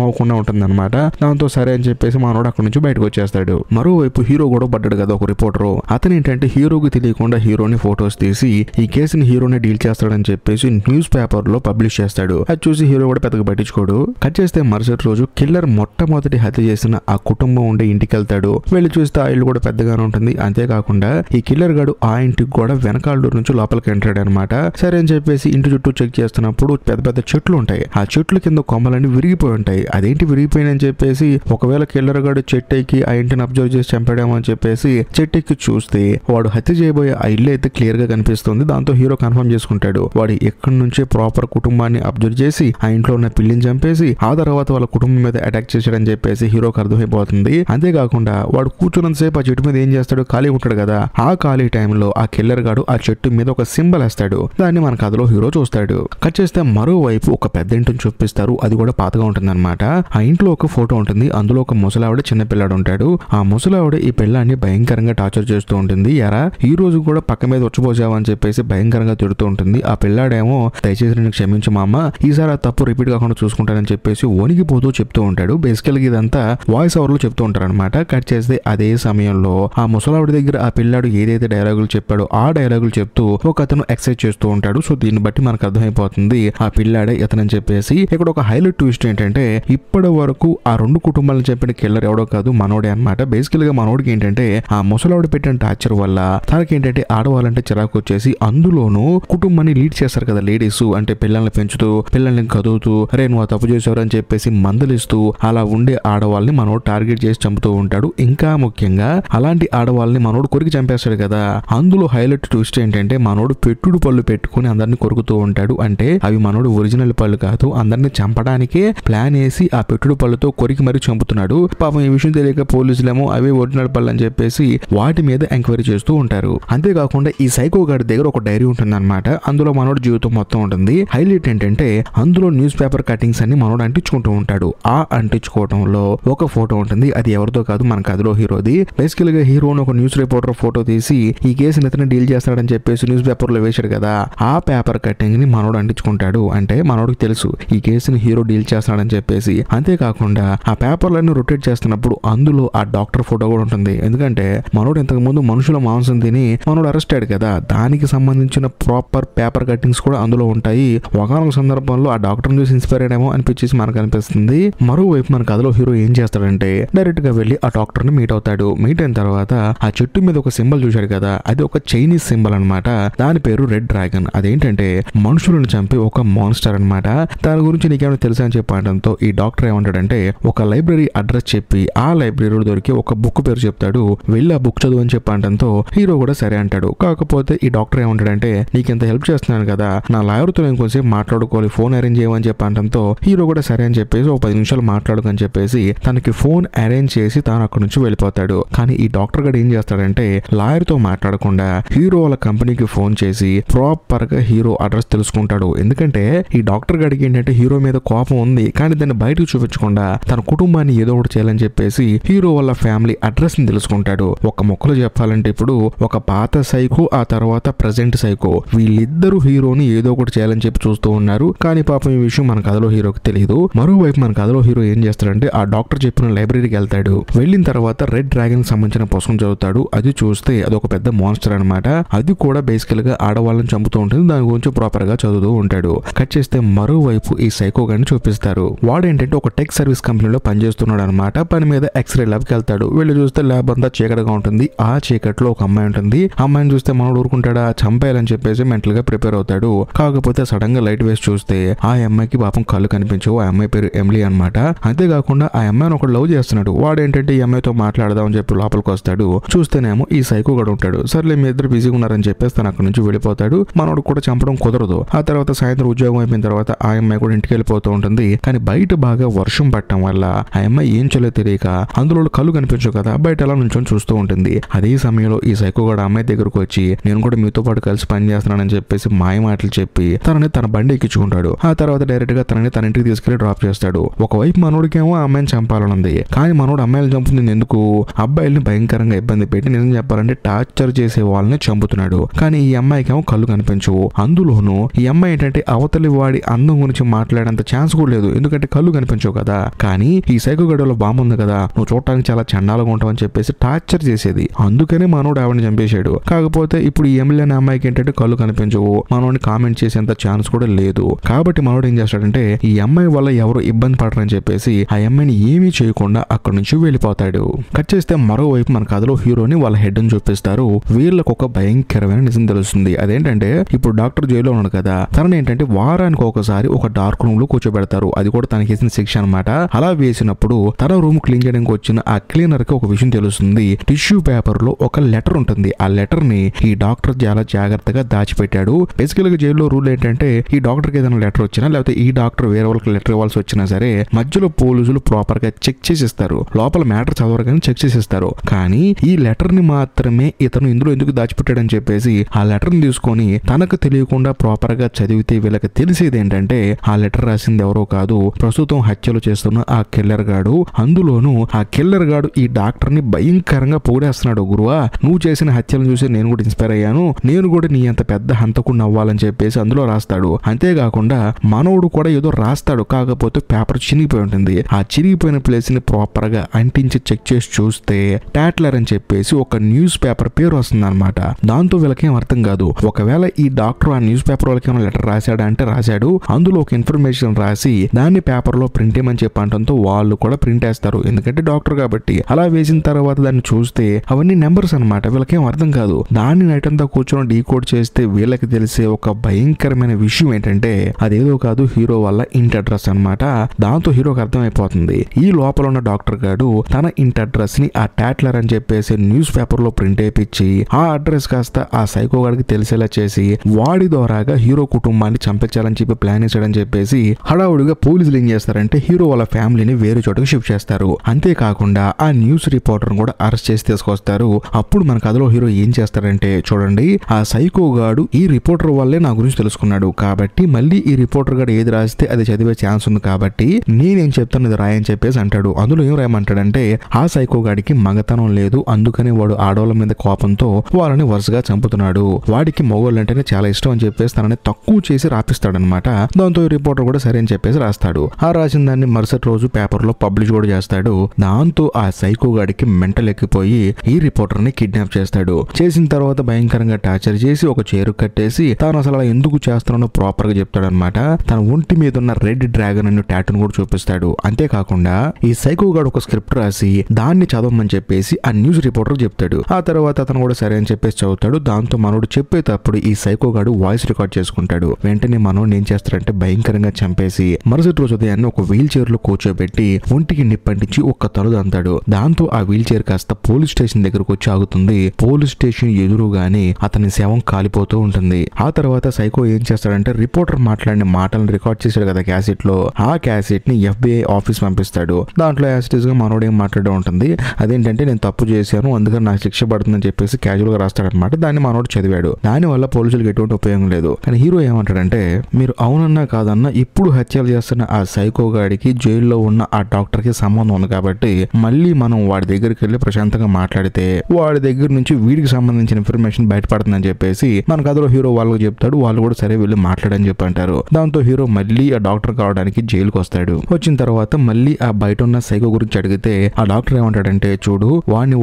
అవ్వకుండా ఉంటుంది అనమాట. దాంతో సరే అని చెప్పేసి మనోడు అక్కడి నుంచి బయటకు వచ్చేస్తాడు. మరోవైపు హీరో కూడా పడ్డాడు కదా ఒక రిపోర్టరు, అతను ఏంటంటే హీరోకి తెలియకుండా హీరోని ఫొటోస్ తీసి ఈ కేసుని హీరోనే డీల్ చేస్తాడని చెప్పేసి న్యూస్ పేపర్ లో పబ్లిష్ చేస్తాడు. అది చూసి హీరో కూడా పెద్దగా పట్టించుకోడు. కట్ చేస్తే మరుసటి రోజు కిల్లర్ మొట్టమొదటి హత్య చేసిన ఆ కుటుంబం ఉండే ఇంటికి వెళ్తాడు. వెళ్ళి చూస్తే ఆ ఇల్లు కూడా పెద్దగానే ఉంటుంది. అంతేకాకుండా ఈ కిల్లర్ గాడు ఆ ఇంటికి కూడా వెనకాల డోర్ నుంచి లోపలికి ఎంట్రాడు అనమాట. సరే అని చెప్పేసి ఇంటి చుట్టూ చెక్ చేస్తున్నప్పుడు పెద్ద పెద్ద చెట్లు ఉంటాయి. ఆ చెట్లు కింద కొమ్మలన్నీ విరిగిపోయి ఉంటాయి. అదేంటి విరిగిపోయినని చెప్పేసి ఒకవేళ కిల్లర్ గాడు చెట్టు ఎక్కి ఆ ఇంటిని అబ్జర్వ్ చేసి చంపాడేమో అని చెప్పేసి చెట్టు ఎక్కి చూస్తే వాడు హత్య చేయబోయే ఆ ఇల్లు అయితే క్లియర్ గా కనిపిస్తుంది. దాంతో హీరో కన్ఫర్మ్ చేసుకుంటాడు వాడు ఎక్కడి నుంచే ప్రాపర్ కుటుంబాన్ని అబ్జర్వ్ చేసి ఆ ఇంట్లో ఉన్న పిల్లిని చంపేసి ఆ తర్వాత వాళ్ళ కుటుంబం మీద అటాక్ చేశాడని చెప్పేసి హీరోకి అర్థమైపోతుంది. అంతేకాకుండా వాడు కూర్చున్నంతసేపు ఆ చెట్టు మీద ఏం చేస్తాడు, ఖాళీ ఉంటాడు కదా, ఆ ఖాళీ టైంలో ఆ కిల్లర్ గాడు ఆ చెట్టు మీద ఒక సింబల్ వేస్తాడు. దాన్ని మన కథలో హీరో చూస్తాడు. కట్ చేస్తే మరోవైపు ఒక పెద్ద ఇంటిని చూపిస్తారు. అది కూడా పాతగా ఉంటుంది అనమాట. ఆ ఇంట్లో ఒక ఫోటో ఉంటుంది. అందులో ఒక ముసలావిడ చిన్న పిల్లాడు ఉంటాడు. ఆ ముసలావిడ ఈ పిల్లాన్ని భయంకరంగా టార్చర్ చేస్తూ ఉంటుంది. ఎరా ఈ రోజు కూడా పక్క మీద వచ్చిపోసావా అని చెప్పేసి భయంకరంగా తిడుతూ ఉంటుంది. ఆ పిల్లాడేమో దయచేసి నేను క్షమించు మామ, ఈసారి ఆ తప్పు రిపీట్ కాకుండా చూసుకుంటానని చెప్పేసి వణిగిపోతూ చెప్తూ ఉంటాడు. బేసికల్ గా ఇదంతా వాయిస్ ఓవర్ లో చెప్తూ ఉంటారు అనమాట. కట్ చేస్తే అదే సమయంలో ఆ ముసలావిడ దగ్గర ఆ పిల్లాడు ఏదైతే డైలాగులు చెప్పాడో ఆ డైలాగులు చెప్తూ ఒక అతను ఎక్సైజ్ చేస్తూ ఉంటాడు. సో దీన్ని బట్టి మనకు అర్థమైపోతుంది ఆ పిల్లాడే ఇతనని చెప్పేసి. ఇక్కడ ఒక హైలైట్ ట్విస్ట్ ఏంటంటే ఇప్పటి వరకు ఆ రెండు కుటుంబాలను చెప్పిన కిల్లర్ ఎవడో కాదు, మనోడే అనమాట. బేసికల్ గా మనోడికి ఏంటంటే ఆ ముసలావిడ పెట్టిన టార్చర్ వల్ల తనకేంటంటే ఆడవాళ్ళంటే చిరాకు వచ్చేసి అందులోనూ కుటుంబాన్ని లీడ్ చేస్తారు కదా లేడీస్, అంటే పిల్లల్ని పెంచుతూ పిల్లల్ని కదువుతూ అరే నువ్వు తప్పు చేసావు అని చెప్పేసి మందలిస్తూ అలా ఉండే ఆడవాళ్ళని మనోడు టార్గెట్ చేసి చంపుతూ ఉంటాడు. ఇంకా ముఖ్యంగా అలాంటి ఆడవాళ్ళని మనోడు కొరికి చంపేస్తాడు కదా. అందులో హైలైట్ ట్విస్ట్ ఏంటంటే మనోడు పెట్టుడు పళ్ళు పెట్టుకుని అందరిని కొరుకుతూ ఉంటాడు. అంటే అవి మనోడు ఒరిజినల్ పళ్ళు కాదు, అందరిని చంపడానికే ప్లాన్ వేసి ఆ పెట్టుడు పళ్ళతో కొరికి మరీ చంపుతున్నాడు. పాపం ఈ విషయం తెలియక పోలీసులేమో అవి ఒరిజినల్ పళ్ళు అని చెప్పేసి వాటి మీద ఎంక్వైరీ చేస్తూ ఉంటారు. అంతేకాకుండా ఈ సైకో గాడి దగ్గర ఒక డైరీ ఉంటుంది అనమాట. అందులో మనోడు జీవితం మొత్తం ఉంటుంది. హైలైట్ ఏంటంటే అందులో న్యూస్ పేపర్ కటింగ్స్ అన్ని మనోడు అంటించుకుంటూ ఉంటాడు. ఆ అంటించుకోవడంలో ఒక ఫోటో ఉంటుంది. అది ఎవరితో కాదు, మన కథలో హీరోది. బేసికల్ గా హీరోని ఒక న్యూస్ రిపోర్టర్ ఫోటో తీసి ఈ కేసుని ఇతను డీల్ చేస్తాడని చెప్పేసి న్యూస్ పేపర్ లో వేశాడు కదా, ఆ పేపర్ కటింగ్ ని మనోడు అంటించుకుంటాడు. అంటే మనోడికి తెలుసు ఈ కేసుని హీరో డీల్ చేస్తాడని చెప్పేసి. అంతేకాకుండా ఆ పేపర్లన్నీ రొటేట్ చేస్తున్నప్పుడు అందులో ఆ డాక్టర్ ఫోటో కూడా ఉంటుంది. ఎందుకంటే మనోడు ఇంతకు ముందు మనుషుల మాంసం తిని మనోడు అరెస్ట్ అయ్యాడు కదా, దానికి సంబంధించిన ప్రాపర్ పేపర్ కటింగ్స్ కూడా అందులో ఉంటాయి. ఒకనొక సందర్భంలో ఆ డాక్టర్ చూసి ఇన్స్పైర్ అయ్యామో అనిపించేసి మనకు అనిపిస్తుంది. మరోవైపు మన కథలో హీరో ఏం చేస్తాడంటే డైరెక్ట్ గా వెళ్ళి ఆ డాక్టర్ ని మీట్ అవుతాడు. మీట్ అయిన తర్వాత ఆ చెట్టు మీద ఒక సింబల్ చూశాడు కదా, అది ఒక చైనీస్ సింబల్ అనమాట. దాని పేరు రెడ్ డ్రాగన్. అదేంటంటే మనుషులను చంపి ఒక మాన్స్టర్ అనమాట. దాని గురించి నీకేమైనా తెలుసా అని చెప్పడంతో ఈ డాక్టర్ ఏమంటాడంటే ఒక లైబ్రరీ అడ్రస్ చెప్పి ఆ లైబ్రరీలో దొరికి ఒక బుక్ పేరు చెప్తాడు, వెళ్ళి ఆ బుక్ చదువు అని చెప్పడంతో హీరో కూడా సరే అంటాడు. కాకపోతే ఈ డాక్టర్ ఏమంటాడంటే నీకెంత హెల్ప్ చేస్తున్నాను కదా, నా లాయర్తో నేను కొంచెం మాట్లాడుకోవాలి, ఫోన్ అరేంజ్ చేయమని చెప్పడంతో హీరో కూడా సరే అని చెప్పేసి ఒక 10 నిమిషాలు మాట్లాడుకని చెప్పేసి తనకి ఫోన్ అరేంజ్ చేసి తాను అక్కడి నుంచి వెళ్ళిపోతాడు. కానీ ఈ డాక్టర్ గడు ఏం చేస్తాడంటే లాయర్ తో మాట్లాడకుండా హీరో వాళ్ళ కంపెనీకి ఫోన్ చేసి ప్రాపర్ గా హీరో అడ్రస్ తెలుసుకుంటాడు. ఎందుకంటే ఈ డాక్టర్ గడికి ఏంటంటే హీరో మీద కోపం ఉంది, కానీ దాన్ని బయటకు చూపించకుండా తన కుటుంబాన్ని ఏదో ఒకటి చేయాలని చెప్పేసి హీరో వాళ్ళ ఫ్యామిలీ అడ్రస్ ని తెలుసుకుంటాడు. ఒక మొక్కలు చెప్పాలంటే ఇప్పుడు ఒక పాత సైకో ఆ తర్వాత ప్రెజెంట్ సైకో వీళ్ళిద్దరూ హీరోని ఏదో ఒకటి చేయాలని చెప్పి చూస్తూ ఉన్నారు. కానీ పాపం ఈ విషయం మన కథలో హీరోకి తెలియదు. మరోవైపు మన కథలో హీరో ఏం చేస్తాడంటే ఆ డాక్టర్ చెప్పిన లైబ్రరీకి వెళ్తాడు. వెళ్ళిన తర్వాత రెడ్ డ్రాగన్ సంబంధించిన పుస్తకం చదువుతాడు. అది చూస్తే అదొక పెద్ద మాన్స్టర్ అనమాట. అది కూడా బేసికల్ గా ఆడవాళ్ళని చంపుతూ ఉంటుంది. దాని గురించి ప్రాపర్ గా చదువుతూ ఉంటాడు. కట్ చేస్తే మరోవైపు ఈ సైకో గాని చూపిస్తారు. వాడేంటంటే ఒక టెక్ సర్వీస్ కంపెనీలో పనిచేస్తున్నాడు అనమాట. పని మీద ఎక్స్రే ల్యాబ్ కి వెళ్తాడు. వెళ్ళి చూస్తే ల్యాబ్ అంతా చీకటిగా ఉంటుంది. ఆ చీకట్లో ఒక అమ్మాయి ఉంటుంది. అమ్మాయిని చూస్తే మనోడు ఊరుకుంటాడా, చంపేయాలని చెప్పేసి మెంటల్ గా ప్రిపేర్ అవుతాడు. కాకపోతే సడన్ గా లైట్ వేసి చూస్తే ఆ అమ్మాయికి పాపం కళ్ళు కనిపించవు. ఆ అమ్మాయి పేరు ఎమిలీ అనమాట. అంతేకాకుండా ఆ అమ్మాయిని ఒక లవ్ చేస్తున్నాడు. వాడేంటంటే ఈ అమ్మాయితో మాట్లాడదామని చెప్పి లోపలికి వస్తాడు. చూస్తేనేమో ఈ సైకో గడు ఉంటాడు. సర్లే మీ ఇద్దరు బిజీగా ఉన్నారని చెప్పేసి తను అక్కడి నుంచి వెళ్ళిపోతాడు. మనోడు కూడా చంపడం కుదరదు. ఆ తర్వాత సాయంత్రం ఉద్యోగం అయిపోయిన తర్వాత ఆ అమ్మాయి కూడా ఇంటికి వెళ్ళిపోతూ ఉంటుంది. కానీ బయట బాగా వర్షం పట్టడం వల్ల ఆ అమ్మాయి ఏం చేయాలో తెలియక అందులో కళ్ళు కనిపించవు కదా, బయట ఎలా నుంచొని చూస్తూ ఉంటుంది. అదే సమయంలో ఈ సైకో గడు అమ్మాయి దగ్గరకు వచ్చి నేను కూడా మీతో పాటు కలిసి పని చేస్తున్నానని చెప్పేసి మాయ మాటలు చెప్పి తనని తన బండి ఎక్కించుకుంటాడు. ఆ తర్వాత డైరెక్ట్ గా తనని తన ఇంటికి తీసుకెళ్లి డ్రాప్ చేస్తాడు. ఒకవైపు మనోడికేమో ఆ అమ్మాయిని చంపాలనుంది. కానీ మనోడు అమ్మాయిలు చంపుతుంది ఎందుకు, అబ్బాయిల్ని భయంకరంగా ఇబ్బంది పెట్టి నిజం చెప్పాలంటే టార్చర్ చేసే వాళ్ళని చంపుతున్నాడు. కానీ ఈ అమ్మాయికేమో కళ్ళు కనిపించవు. అందులోనూ ఈ అమ్మాయి ఏంటంటే అవతలి వాడి అందం గురించి మాట్లాడేంత ఛాన్స్ కూడా లేదు, ఎందుకంటే కళ్ళు కనిపించవు కదా. కానీ ఈ సైకో గడిలో బాంబు ఉంది కదా, నువ్వు చూడటానికి చాలా చండాలంగా ఉంటావని చెప్పేసి టార్చర్ చేసేది. అందుకనే మనోడు ఆవిడని చంపేశాడు. కాకపోతే ఇప్పుడు ఈ ఎమ్మెల్యే అనే అమ్మాయికి ఏంటంటే కళ్ళు కనిపించవు, మనోడిని కామెంట్ చేసేంత ఛాన్స్ కూడా లేదు. కాబట్టి మనోడు ఏం చేస్తాడంటే ఈ అమ్మాయి వల్ల ఎవరు ఇబ్బంది పడరని చెప్పేసి ఆ అమ్మాయిని ఏమీ చేయకుండా అక్కడి నుంచి వెళ్ళిపోతాడు. కట్ చేస్తే మరోవైపు మన కథలో హీరోని వాళ్ళ హెడ్ ని చూపిస్తారు. వీళ్ళకు ఒక భయంకరమైన నిజం తెలుస్తుంది. అదేంటంటే ఇప్పుడు డాక్టర్ జైల్లో ఉన్నాడు కదా, తనని ఏంటంటే వారానికి ఒకసారి ఒక డార్క్ రూమ్ లో కూర్చోబెడతారు. అది కూడా తనకి వేసిన శిక్ష అనమాట. అలా వేసినప్పుడు తన రూమ్ క్లీన్ చేయడానికి వచ్చిన ఆ క్లీనర్ కి ఒక విషయం తెలుస్తుంది. టిష్యూ పేపర్ లో ఒక లెటర్ ఉంటుంది. ఆ లెటర్ ని ఈ డాక్టర్ చాలా జాగ్రత్తగా దాచిపెట్టాడు. బేసికల్ గా జైల్లో రూల్ ఏంటంటే ఈ డాక్టర్ కి ఏదైనా లెటర్ వచ్చినా లేకపోతే ఈ డాక్టర్ వేరే వాళ్ళకి లెటర్ ఇవ్వాల్సి వచ్చినా సరే మధ్యలో పోలీసులు ప్రాపర్ గా చెక్ చేసిస్తారు. లోపల మ్యాటర్ చదవరు కానీ చెక్ చేసిస్తారు. కానీ ఈ లెటర్ ని మాత్రమే ఇతను ఇందులో ఎందుకు దాచిపెట్టాడని చెప్పేసి ఆ లెటర్ ని తీసుకొని తనకు తెలియకుండా ప్రాపర్ గా చదివితే వీళ్ళకి తెలిసేది ఏంటంటే ఆ లెటర్ రాసింది ఎవరో కాదు, ప్రస్తుతం హత్యలు చేస్తున్న ఆ కిల్లర్ గాడు. అందులోనూ ఆ కిల్లర్ గాడు ఈ డాక్టర్ ని భయంకరంగా పొగిడేస్తున్నాడు. గురువా, నువ్వు చేసిన హత్యలను చూసి నేను కూడా ఇన్స్పైర్ అయ్యాను, నేను కూడా నీ అంత పెద్ద హంతకుడిని అవ్వాలని చెప్పేసి అందులో రాస్తాడు. అంతేకాకుండా మనోడు కూడా ఏదో రాస్తాడు. కాకపోతే పేపర్ చినిగిపోయి ఉంటుంది. ఆ చిరిగిపోయిన ప్లేస్ ని ప్రాపర్ గా అంటించి చెక్ చేసి చూస్తే టాట్లర్ అని చెప్పేసి ఒక న్యూస్ పేపర్ పేరు వస్తుంది అనమాట. దాంతో వీళ్ళకేం అర్థం కాదు. ఒకవేళ ఈ డాక్టర్ ఆ న్యూస్ పేపర్ వాళ్ళకి ఏమైనా లెటర్ రాశాడా అంటే రాశాడు. అందులో ఒక ఇన్ఫర్మేషన్ రాసి దాన్ని పేపర్ లో ప్రింట్ ఏమని చెప్పంటంతో వాళ్ళు కూడా ప్రింట్ వేస్తారు, ఎందుకంటే డాక్టర్ కాబట్టి. అలా వేసిన తర్వాత దాన్ని చూస్తే అవన్నీ నెంబర్స్ అనమాట. వీళ్ళకేం అర్థం కాదు. దాన్ని నైట్ అంతా కూర్చొని డీకోడ్ చేస్తే వీళ్ళకి తెలిసే ఒక భయంకరమైన విషయం ఏంటంటే అదేదో కాదు, హీరో వల్ల ఇంటి అడ్రస్ అనమాట. దాంతో హీరోకి అర్థమైపోతుంది ఈ లోపల ఉన్న డాక్టర్ గాడు తన ఇంటి అడ్రస్ ని ఆ టాట్లర్ అని చెప్పేసి న్యూస్ పేపర్ లో ప్రింట్ వేయించి ఆ అడ్రస్ కాస్త ఆ సైకో గాడికి తెలిసేలా చేసి వాడి ద్వారాగా హీరో కుటుంబాన్ని చంపించాలని చెప్పి ప్లాన్ వేసాడని చెప్పేసి హడావుడిగా పోలీసులు ఏం చేస్తారంటే హీరో వాళ్ళ ఫ్యామిలీని వేరే చోటకి షిఫ్ట్ చేస్తారు. అంతేకాకుండా ఆ న్యూస్ రిపోర్టర్ కూడా అరెస్ట్ చేసి తీసుకొస్తారు. అప్పుడు మన కథలో హీరో ఏం చేస్తారంటే చూడండి, ఆ సైకో గాడు ఈ రిపోర్టర్ వల్లే నా గురించి తెలుసుకున్నాడు కాబట్టి మళ్ళీ ఈ రిపోర్టర్ గాడు ఏది రాస్తే అది చదివే ఛాన్స్ ఉంది కాబట్టి నేనేం చెప్తాను ఇది రాయని చెప్పేసి అంటాడు. అందులో ఏం రాయమంటాడంటే ఆ సైకో గాడికి మగతనం లేదు, అందుకని వాడు ఆడవాళ్ళ మీద కోపంతో వాళ్ళని వరుసగా చంపుతున్నాడు. వాడికి మగవాళ్ళంటేనే చాలా ఇష్టం అని చెప్పేసి తనని తక్కువ చేసి రాపిస్తాడనమాట. దాంతో ఈ రిపోర్టర్ కూడా సరే అని చెప్పేసి రాస్తాడు. ఆ రాసిన దాన్ని మరుసటి రోజు పేపర్ లో పబ్లిష్ కూడా చేస్తాడు. దాంతో ఆ సైకో గాడికి మెంటల్ ఎక్కిపోయి ఈ రిపోర్టర్ ని కిడ్నాప్ చేస్తాడు. చేసిన తర్వాత భయంకరంగా టార్చర్ చేసి ఒక చైరు కట్టేసి తాను అసలు అలా ఎందుకు చేస్తున్నాడో ప్రాపర్ గా చెప్తాడనమాట. తన ఒంటి మీద ఉన్న రెడ్ డ్రాగన్ అనే టాటూను కూడా చూపిస్తాడు. అంతేకాకుండా ఈ సైకో గాడు ఒక స్క్రిప్ట్ రాసి దాన్ని చదవమని చెప్పేసి ఆ న్యూస్ రిపోర్టర్ చెప్తాడు. ఆ తర్వాత అతను కూడా సరే అని చెప్పేసి చదువుతాడు. దాంతో మనోడు చెప్పేటప్పుడు ఈ సైకో గాడు వాయిస్ రికార్డ్ చేసుకుంటాడు. వెంటనే మనోడు ఏం చేస్తాడంటే భయంకరంగా చంపేసి మరుసటి రోజు ఉదయాన్నే ఒక వీల్ చైర్ లో కూర్చోబెట్టి ఒంటికి నిప్పంటించి ఒక్క తలుదు అంతాడు. దాంతో ఆ వీల్ చైర్ కాస్త పోలీస్ స్టేషన్ దగ్గరకు వచ్చి ఆగుతుంది. పోలీస్ స్టేషన్ ఎదురుగానే అతని శవం కాలిపోతూ ఉంటుంది. ఆ తర్వాత సైకో ఏం చేస్తాడంటే రిపోర్టర్ మాట్లాడిన మాటలను రికార్డ్ చేశాడు కదా క్యాసెట్ లో, ఆ క్యాసెట్ ని FBI ఆఫీస్ పంపిస్తాడు. దాంట్లో యాసిటీస్ గా మనోడు ఏం మాట్లాడే ఉంటుంది, అదేంటంటే నేను తప్పు చేశాను అందుకని నాకు శిక్ష పడుతుందని చెప్పేసి క్యాజువల్ గా రాస్తాడనమాట. దాన్ని మనోడు చదివాడు. దాని వల్ల పోలీసులకు ఎటువంటి ఉపయోగం లేదు. కానీ హీరో ఏమంటాడంటే మీరు అవునన్నా కాదన్నా ఇప్పుడు హత్యలు చేస్తున్న ఆ సైకో గాడికి జైల్లో ఉన్న ఆ డాక్టర్ కి సంబంధం ఉంది కాబట్టి మళ్ళీ మనం వాడి దగ్గరికి వెళ్ళి ప్రశాంతంగా మాట్లాడితే వాడి దగ్గర నుంచి వీడికి సంబంధించిన ఇన్ఫర్మేషన్ బయటపడుతుందని చెప్పేసి మన కథలో హీరో వాళ్ళకి చెప్తాడు. వాళ్ళు కూడా సరే వెళ్ళి మాట్లాడని చెప్పి అంటారు. దాంతో హీరో మళ్ళీ ఆ డాక్టర్ కావడానికి జైలుకి వస్తాడు. వచ్చిన తర్వాత మళ్ళీ ఆ బయట ఉన్న సైకో గురించి అడిగితే ఆ డాక్టర్ ఏమంటాడంటే, చూడు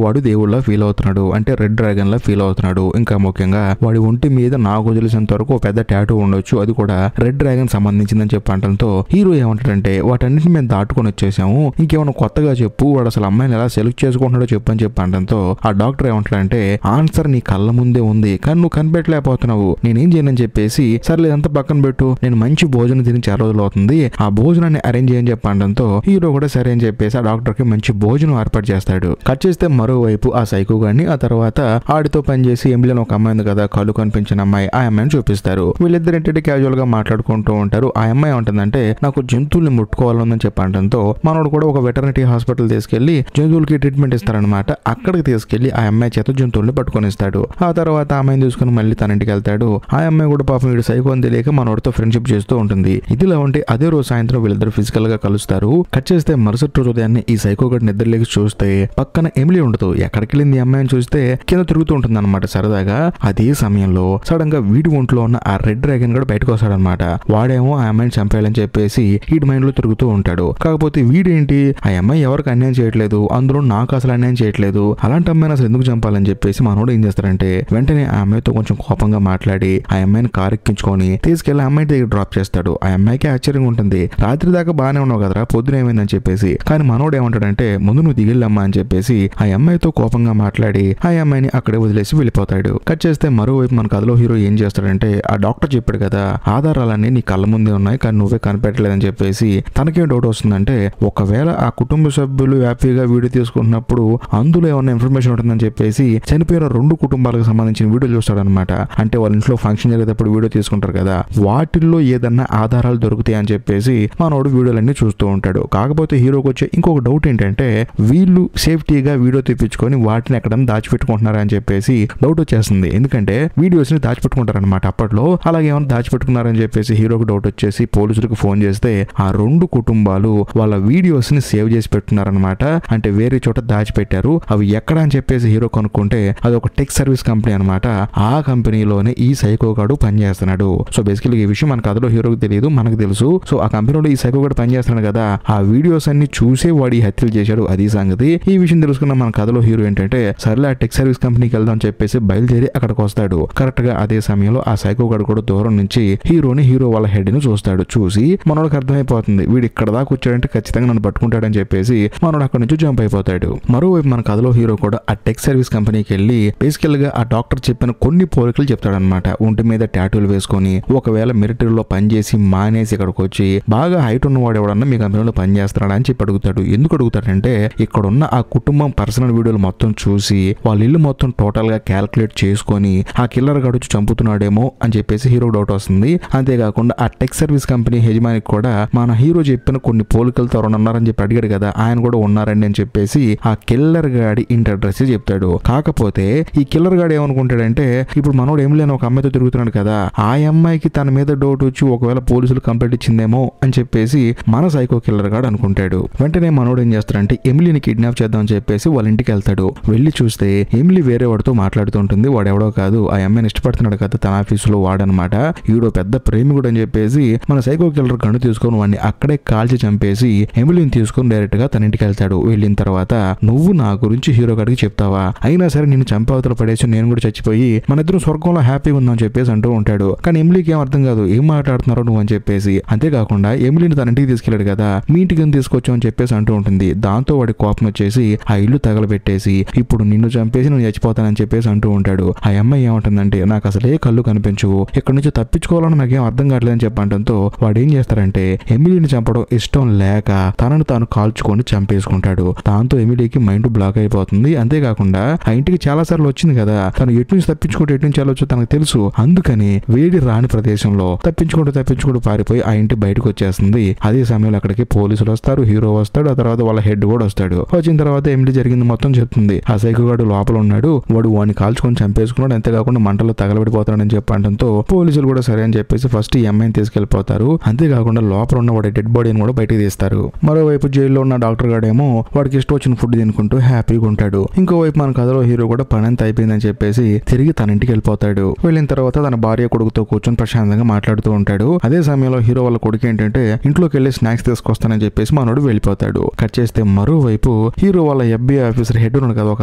వాడు దేవుళ్ళ ఫీల్ అవుతున్నాడు, అంటే రెడ్ డ్రాగన్ లా ఫీల్ అవుతున్నాడు. ఇంకా ముఖ్యంగా వాడి ఒంటి మీద నాకు తెలిసినంత వరకు ఒక పెద్ద టాటూ ఉండొచ్చు, అది కూడా రెడ్ డ్రాగన్ సంబంధించిందని చెప్పి అంటంతో హీరో ఏమంటాడంటే, వాటన్నిటిని మేము దాటుకొని వచ్చేసాము, ఇంకేమైనా కొత్తగా చెప్పు, వాడు అసలు అమ్మాయిని ఎలా సెలెక్ట్ చేసుకుంటున్నాడో చెప్పు అని చెప్పి అంటంతో ఆ డాక్టర్ ఏమంటాడంటే, ఆన్సర్ నీ కళ్ళ ముందే ఉంది కానీ నువ్వు కనిపెట్టలేకపోతున్నావు, నేనేం చేయనని చెప్పేసి, సర్లే అంతా పక్కన పెట్టు, నేను మంచి భోజనం తిని చాలా రోజులు అవుతుంది, ఆ భోజనాన్ని అరేంజ్ చేయని చెప్పి అనడంతో హీరో కూడా సరే అని చెప్పేసి ఆ డాక్టర్ కి మంచి భోజనం ఏర్పాటు చేస్తాడు. కట్ చేస్తే మరోవైపు ఆ సైకో గాని ఆ తర్వాత ఆడితో పనిచేసి ఎమిలీ ఒక అమ్మాయి ఉంది కదా, కళ్ళు కనిపించిన అమ్మాయి, ఆ అమ్మాయిని చూపిస్తారు. వీళ్ళిద్దరు ఏంటంటే క్యాజువల్ గా మాట్లాడుకుంటూ ఉంటారు. ఆ అమ్మాయి ఉంటుందంటే, నాకు జంతువుల్ని ముట్టుకోవాలని చెప్పి అనడంతో మనోడు కూడా ఒక వెటర్నరీ హాస్పిటల్ తీసుకెళ్లి జంతువులకి ట్రీట్మెంట్ ఇస్తారనమాట. అక్కడికి తీసుకెళ్లి ఆ అమ్మాయి చేత జంతువుల్ని పట్టుకొని ఇస్తాడు. ఆ తర్వాత ఆ అమ్మాయిని తీసుకుని మళ్ళీ తన ఇంటికి వెళ్తాడు. ఆ అమ్మాయి కూడా పాపం వీడు సైకో అని తెలియక మనోడితో ఫ్రెండ్షిప్ చేస్తూ ఉంటుంది. ఇదిలా ఉంటే అదే రోజు సాయంత్రం వీళ్ళిద్దరు ఫిజికల్ గా కలుస్తారు. కట్ చేస్తే మరుసటి రోజు ఉదయాన్నే ఈ సైకో గడి నిద్రలేకి చూస్తే పక్కన ఎమిలీ ఉండదు. ఎక్కడికి వెళ్ళింది అమ్మాయిని చూస్తే కింద తిరుగుతూ ఉంటుంది అనమాట సరదాగా. అదే సమయంలో సడన్ గా వీడి ఒంట్లో ఉన్న ఆ రెడ్ డ్రాగన్ కూడా బయటకు వస్తాడనమాట. వాడేమో ఆ అమ్మాయిని చంపేయాలని చెప్పేసి వీడి మైండ్ లో తిరుగుతూ ఉంటాడు. కాకపోతే వీడేంటి, ఆ అమ్మాయి ఎవరికి అన్యాయం చేయట్లేదు, అందులో నాకు అసలు అన్యాయం చేయట్లేదు, అలాంటి అమ్మాయిని అసలు ఎందుకు చంపాలని చెప్పేసి మనోడు ఏం చేస్తారంటే, వెంటనే ఆ అమ్మాయితో కొంచెం కోపంగా మాట్లాడి ఆ అమ్మాయిని కారు ఎక్కించుకొని తీసుకెళ్లి ఆ అమ్మాయి దగ్గర డ్రాప్ చేస్తాడు. ఆ అమ్మాయికి ఆశ్చర్యంగా ఉంటుంది, రాత్రి దాకా బాగానే ఉన్నావు కదరా, పొద్దున ఏమైందని చెప్పేసి. కానీ మనోడు ఏమంటాడంటే, ముందు నువ్వు దిగిళ్ళమ్మా అని చెప్పేసి ఆ అమ్మాయితో కోపంగా మాట్లాడి ఆ అమ్మాయిని అక్కడే వదిలేసి వెళ్ళిపోతాడు. కట్ చేస్తే మరోవైపు మన కథలో హీరో ఏం చేస్తాడంటే, ఆ డాక్టర్ చెప్పాడు కదా ఆధారాలన్నీ నీ కళ్ళ ముందే ఉన్నాయి కానీ నువ్వే కనిపెట్టలేదని చెప్పేసి తనకేం డౌట్ వస్తుందంటే, ఒకవేళ ఆ కుటుంబ సభ్యులు హ్యాపీగా వీడియో తీసుకుంటున్నప్పుడు అందులో ఏమన్నా ఇన్ఫర్మేషన్ ఉంటుందని చెప్పేసి చనిపోయిన 2 కుటుంబాలకు సంబంధించిన వీడియో చూస్తాడనమాట. అంటే వాళ్ళ ఇంట్లో ఫంక్షన్ జరిగేటప్పుడు వీడియో తీసుకుంటారు కదా, వాటిల్లో ఏదన్నా ఆధారాలు దొరుకుతాయి అని చెప్పేసి మనోడు వీడియోలన్నీ చూస్తూ ఉంటాడు. కాకపోతే హీరోకి వచ్చే ఇంకొక డౌట్ ఏంటంటే, వీళ్ళు సేఫ్టీగా వీడియో తీపించుకొని వాటిని ఎక్కడన్నా దాచిపెట్టుకుంటున్నారా అని చెప్పేసి డౌట్ వచ్చేస్తుంది. ఎందుకంటే వీడియోస్ ని దాచిపెట్టుకుంటారనమాట అప్పట్లో, అలాగే ఏమైనా దాచిపెట్టుకున్నారని చెప్పేసి హీరోకి డౌట్ వచ్చేసి పోలీసులకు ఫోన్ చేస్తే ఆ 2 కుటుంబాలు వాళ్ళ వీడియోస్ ని సేవ్ చేసి పెట్టుకున్నారనమాట. అంటే వేరే చోట దాచిపెట్టారు. అవి ఎక్కడ అని చెప్పేసి హీరో కనుక్కుంటే అది ఒక టెక్ సర్వీస్ కంపెనీ అనమాట. ఆ కంపెనీలోనే ఈ సైకో గాడు పనిచేస్తున్నాడు. సో బేసికలీ ఈ విషయం మన కథలో హీరోకి తెలియదు, మనకు తెలుసు. సో ఆ కంపెనీలో ఈ సైకో గాడు పనిచేస్తున్నాడు కదా, ఆ వీడియోస్ అన్ని చూసే వాడి హత్యలు చేశాడు, అది సంగతి. ఈ విషయం తెలుసుకున్న మన కథలో హీరో ఏంటంటే, సర్లే ఆ టెక్ సర్వీస్ కంపెనీకి వెళ్దాం అని చెప్పేసి బయలుదేరి అక్కడికి వస్తాడు. కరెక్ట్ గా అదే సమయంలో ఆ సైకో గాడు కూడా దూరం నుంచి హీరో వాళ్ళ హెడ్ ని చూస్తాడు. చూసి మనోడికి అర్థమైపోతుంది, వీడు ఇక్కడ దాకా వచ్చాడంటే ఖచ్చితంగా నన్ను పట్టుకుంటాడని చెప్పేసి మనోడు అక్కడ నుంచి జంప్ అయిపోతాడు. మరోవైపు మన కథలో హీరో కూడా ఆ టెక్ సర్వీస్ కంపెనీకి వెళ్ళి బేసికల్ గా ఆ డాక్టర్ చెప్పిన కొన్ని పోలికలు చెప్తాడనమాట. ఒంటి మీద టాటూలు వేసుకొని ఒకవేళ మిలిటరీలో పనిచేసి మానేసి ఇక్కడికి వచ్చి బాగా హైట్ ఉన్నవాడు ఎవడన్నా మీ కంపెనీలో పనిచేస్తున్నాడా అని చెప్పి అడుగుతాడు. ఎందుకు అడుగుతాడంటే, ఇక్కడున్న ఆ కుటుంబం పర్సనల్ వీడియోలు మొత్తం చూసి వాళ్ళ ఇల్లు మొత్తం టోటల్ గా క్యాల్కులేట్ చేసుకొని ఆ కిల్లర్ గాడు చంపుతున్నాడేమో అని చెప్పేసి హీరో డౌట్ వస్తుంది. అంతేకాకుండా ఆ టెక్ సర్వీస్ కంపెనీ యజమానికి కూడా మన హీరో చెప్పిన కొన్ని పోలికలతో ఉన్నారని చెప్పి అడిగాడు కదా, ఆయన కూడా ఉన్నారండి అని చెప్పేసి ఆ కిల్లర్ గాడి ఇంటి అడ్రస్ చెప్తాడు. కాకపోతే ఈ కిల్లర్ గాడు ఏమనుకుంటాడంటే, ఇప్పుడు మనోడు ఏం లేని ఒక అమ్మాయితో తిరుగుతున్నాడు కదా, ఆ అమ్మాయికి తన మీద డౌట్ వచ్చి ఒకవేళ పోలీసులు కంప్లైంట్ ఇచ్చిందేమో అని చెప్పేసి మన సైకో కిల్లర్ గాడు అనుకుంటాడు. వెంటనే మనోడు ఏం చేస్తాడంటే, ఎమిలీని కిడ్నాప్ చేద్దాం అని చెప్పేసి వాళ్ళ ఇంటికి వెళ్తాడు. వెళ్ళి చూస్తే ఎమిలీ వేరే వాడితో మాట్లాడుతూ ఉంటుంది. వాడెవడో కాదు, ఆ అమ్మాయిని ఇష్టపడుతున్నాడు కదా తన ఆఫీసులో వాడనమాట. ఈడో పెద్ద ప్రేమికుడు అని చెప్పేసి మన సైకో కిల్లర్ గన్ను తీసుకొని వాడిని అక్కడే కాల్చి చంపేసి ఎమిలీని తీసుకొని డైరెక్ట్ గా తన ఇంటికి వెళ్తాడు. వెళ్ళిన తర్వాత, నువ్వు నా గురించి హీరో గారికి చెప్తావా, అయినా సరే నేను చంపవతల పడేసి నేను కూడా చచ్చిపోయి మన ఇద్దరు స్వర్గంలో హ్యాపీగా ఉందని చెప్పేసి అంటూ ఉంటాడు. కానీ ఎమిలీకి ఏం అర్థం కాదు, ఏం మాట్లాడుతున్నారో నువ్వు అని చెప్పేసి. అంతేకాకుండా ఎమిలీని తన ఇంటికి తీసుకెళ్లాడు కదా, మీ ఇంటికి తీసుకొచ్చావు అని చెప్పేసి అంటూ ఉంటుంది. దాంతో వాడి కోపం వచ్చేసి ఆ ఇల్లు తగలబెట్టేసి ఇప్పుడు నిన్ను చంపేసి నువ్వు చచ్చిపోతానని చెప్పేసి అంటూ ఉంటాడు. ఆ అమ్మాయి ఏమంటుందంటే, నాకు అసలే కళ్ళు కనిపించవు, ఇక్కడ నుంచి తప్పించుకోవాలని నాకేం అర్థం కావట్లేదని చెప్పంటంతో వాడు ఏం చేస్తారంటే, ఎమిలీని చంపడం ఇష్టం లేక తనను తాను కాల్చుకొని చంపేసుకుంటాడు. దాంతో ఎమిలీకి మైండ్ బ్లాక్ అయిపోతుంది. అంతేకాకుండా ఆ ఇంటికి చాలా సార్లు వచ్చింది కదా, తను ఎటు నుంచి తప్పించుకుంటూ ఎటు నుంచి వెళ్ళొచ్చో తనకు తెలుసు. అందుకని వేడి రాని ప్రదేశంలో తప్పించుకుంటూ పారిపోయి ఆ ఇంటి బయటకు వచ్చేస్తుంది. అదే సమయంలో అక్కడికి పోలీసులు వస్తారు, హీరో వస్తాడు, ఆ తర్వాత వాళ్ళ హెడ్ కూడా వస్తాడు. వచ్చిన తర్వాత ఎమిలీ జరిగింది మొత్తం చెప్తుంది. ఆ సైకో గాడు లోపల ఉన్నాడు, వాడిని కాల్చుకొని చంపేసుకున్నాడు, అంతేకాకుండా మంటలో తగలబడిపోతాడని చెప్పడంతో పోలీసులు కూడా సరే అని చెప్పేసి ఫస్ట్ ఈ అమ్మాయిని తీసుకెళ్లిపోతారు. అంతేకాకుండా లోపల ఉన్న వాడి డెడ్ బాడీని కూడా బయటకు తీస్తారు. మరోవైపు జైల్లో ఉన్న డాక్టర్ గాడేమో వాడికి ఇష్టం వచ్చిన ఫుడ్ తినుకుంటూ హ్యాపీగా ఉంటాడు. ఇంకోవైపు మన కథలో హీరో కూడా పని అంతా అయిపోయిందని అని చెప్పేసి తిరిగి తన ఇంటికి వెళ్ళిపోతాడు. వెళ్ళిన తర్వాత తన భార్య కొడుకుతో కూర్చొని ప్రశాంతంగా మాట్లాడుతూ ఉంటాడు. అదే సమయంలో హీరో వాళ్ళ కొడుకు ఏంటంటే ఇంట్లోకి వెళ్ళి స్నాక్స్ తీసుకొస్తానని చెప్పేసి మనోడు వెళ్ళిపోతాడు. కట్ చేస్తే మరోవైపు హీరో వాళ్ళ FBI ఆఫీసర్ హెడ్ ఉన్నాడు కదా ఒక